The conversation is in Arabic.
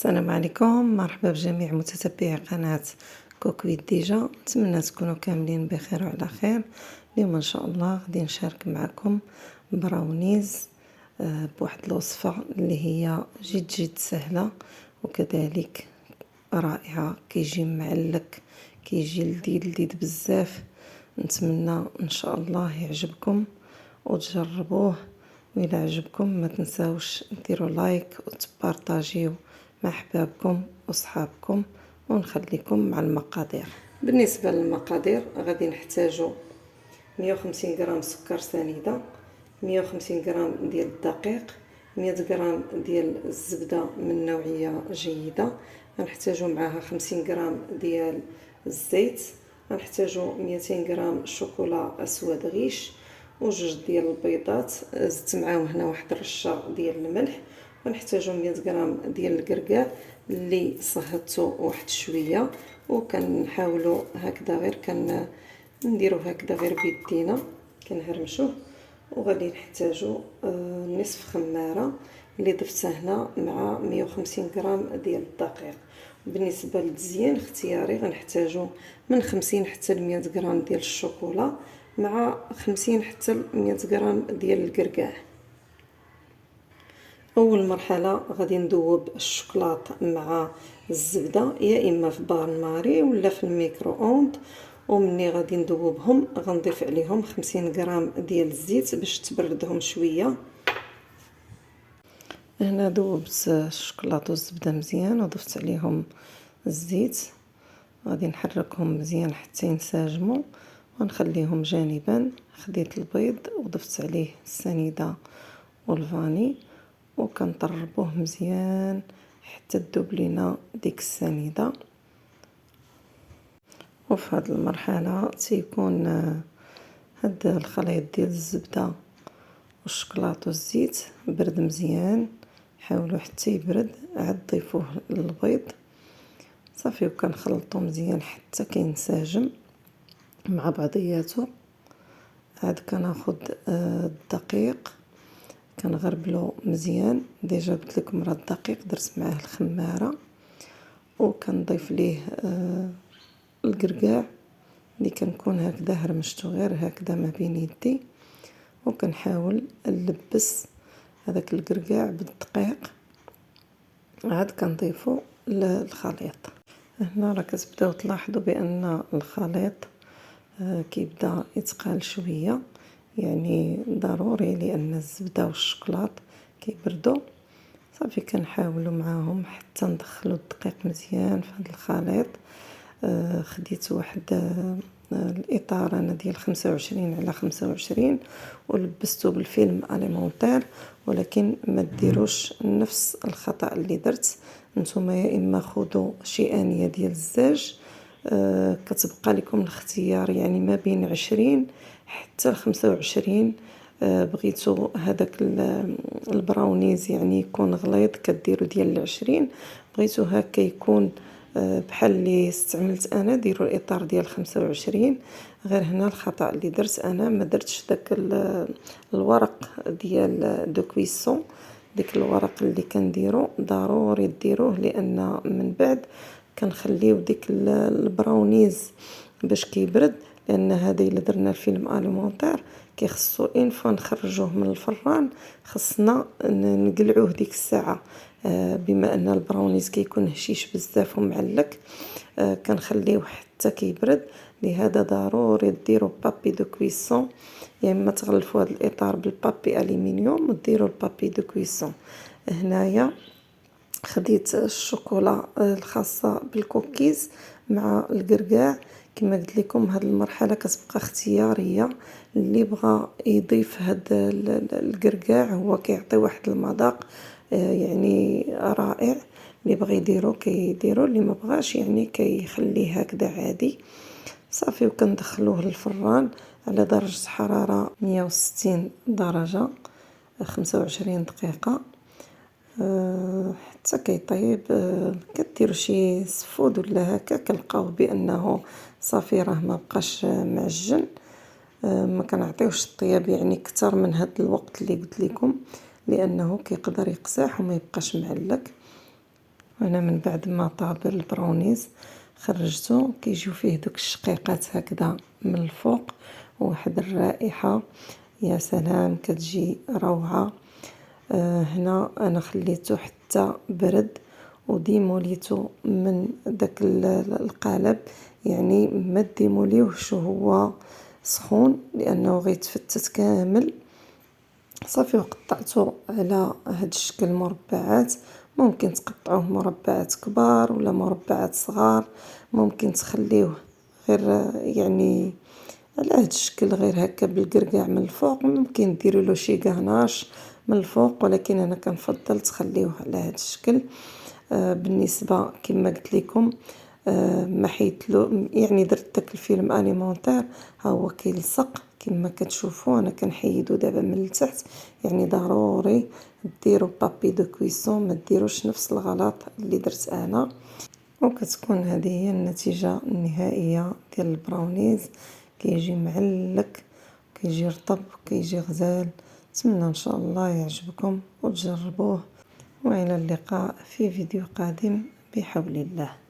السلام عليكم، مرحبا بجميع متتبعي قناة كوكويت ديجا. نتمنى تكونوا كاملين بخير وعلى خير. اليوم ان شاء الله غادي نشارك معكم براونيز بواحد الوصفة اللي هي جد سهلة وكذلك رائعة. كيجي معلك، كيجي لذيذ بزاف. نتمنى ان شاء الله يعجبكم وتجربوه، وإلا عجبكم ما تنساوش ديروا لايك وتبارطاجيو مع احبابكم وصحابكم. ونخليكم مع المقادير. بالنسبه للمقادير غادي نحتاجو 150 غرام سكر سنيده، 150 غرام ديال الدقيق، 100 غرام ديال الزبده من نوعيه جيده، غنحتاجو معاها 50 غرام ديال الزيت، غنحتاجو 200 غرام شوكولا اسود غيش وجوج ديال البيضات، زدت معاهم هنا واحد الرشه ديال الملح، ونحتاجو 100 غرام ديال الكركاع اللي صهدته واحد شويه، وكنحاولوا هكذا غير نديرو هكذا غير بيدينا كنهرمشوه. وغادي نحتاجو نصف خماره اللي ضفتها هنا مع 150 غرام ديال الدقيق. بالنسبه للتزيين اختياري غنحتاجو من 50 حتى ل 100 غرام ديال الشوكولا مع 50 حتى ل 100 غرام ديال الكركاع. اول مرحله غادي ندوب الشوكولاط مع الزبده، يا اما في بان ماري ولا في الميكرو اوند، ومني غادي ندوبهم غنضيف عليهم 50 غرام ديال الزيت باش تبردهم شويه. هنا ذوبت الشوكولاط والزبده مزيان وضفت عليهم الزيت، غادي نحركهم مزيان حتى ينسجموا ونخليهم جانبا. خديت البيض وضفت عليه السنيده والفاني وكنطربوه مزيان حتى تذوب لينا ديك السنيده. وفي هذه المرحله تيكون هاد الخليط ديال الزبده والشوكولاط والزيت برد مزيان، حاولوا حتى يبرد عاد ضيفوه للبيض صافي، وكنخلطو مزيان حتى كينسجم مع بعضياته. عاد كناخد الدقيق كنغربلو مزيان، ديجا قلت لكم راه الدقيق درت معاه الخماره، وكنضيف ليه الكركاع اللي كنكون هكذا هرمشتو غير هكذا ما بين يدي، وكنحاول نلبس هذاك الكركاع بالدقيق. عاد كنضيفو للخليط. هنا راه كتبداو تلاحظوا بان الخليط كيبدا يتقال شويه، يعني ضروري لان الزبده والشوكولاط كيبردوا صافي. كنحاولوا معاهم حتى ندخلوا الدقيق مزيان في هذا الخليط. خديت واحد الاطار انا ديال 25 على 25 ولبستو بالفيلم اليمونتير، ولكن ما ديروش نفس الخطا اللي درت نتوما. يا اما خذوا شي انيه ديال الزاج، كتبقى لكم الاختيار يعني ما بين 20 حتى ل 25. بغيتو هذاك البراونيز يعني يكون غليظ كديروا ديال 20، بغيتو هكا يكون بحال اللي استعملت انا ديروا الاطار ديال 25. غير هنا الخطا اللي درت انا ما درتش داك الورق ديال دو كويسون، ديك الورق اللي كنديرو ضروري ديروه، لان من بعد كنخليو ديك البراونيز باش كيبرد، لان هذا الا درنا الفيلم اليمونتير كيخصو ان فوا نخرجوه من الفران خصنا نقلعوه ديك الساعه. بما ان البراونيز كيكون هشيش بزاف ومعلك كنخليوه حتى كيبرد. لهذا ضروري ديروا بابي دو كويسون، يا اما تغلفوا هذا الاطار بالبابي الومنيوم وديروا البابي دو كويسون. هنايا خديت الشوكولا الخاصه بالكوكيز مع الكركاع. كما قلت لكم هذه المرحله كتبقى اختياريه، اللي بغى يضيف هذا الكركاع هو كيعطي واحد المذاق يعني رائع. اللي بغى يديرو كيديرو، اللي ما بغاش يعني كيخليه هكذا عادي صافي. وكندخلوه للفران على درجه حراره 160 درجه 25 دقيقه حتى كيطيب. كديروا شي سفود ولا هكا كنلقاوه بانه صافي راه ما بقاش معجن. ما كنعطيوش الطياب يعني اكثر من هذا الوقت اللي قلت لكم، لانه كيقدر يقزح وما يبقاش معلك. وانا من بعد ما طاب البراونيز خرجته، كيجيو فيه دوك الشقيقات هكذا من الفوق، واحد الرائحة يا سلام كتجي روعة. هنا انا خليته حتى برد وديموليته من داك القالب، يعني ما ديموليوهش وهو سخون لانه غيتفتت كامل. صافي وقطعته على هاد الشكل مربعات، ممكن تقطعوه مربعات كبار ولا مربعات صغار، ممكن تخليوه غير يعني على هاد الشكل غير هكا بالقرقاع من الفوق، ممكن ديروا له شي قهناش من الفوق، ولكن انا كنفضل تخليوه على هاد الشكل. بالنسبه كما قلت لكم ما حيدلو يعني درت داك الفيلم اليمونتير ها هو كيلصق كما كتشوفوا. انا كنحيدو دابا من التحت، يعني ضروري ديروا بابي دو كويسون، ما ديروش نفس الغلط اللي درت انا. وكتكون هذه هي النتيجه النهائيه ديال البراونيز، كيجي معلك، كيجي رطب، كيجي غزال. نتمنى ان شاء الله يعجبكم وتجربوه، والى اللقاء في فيديو قادم بحول الله.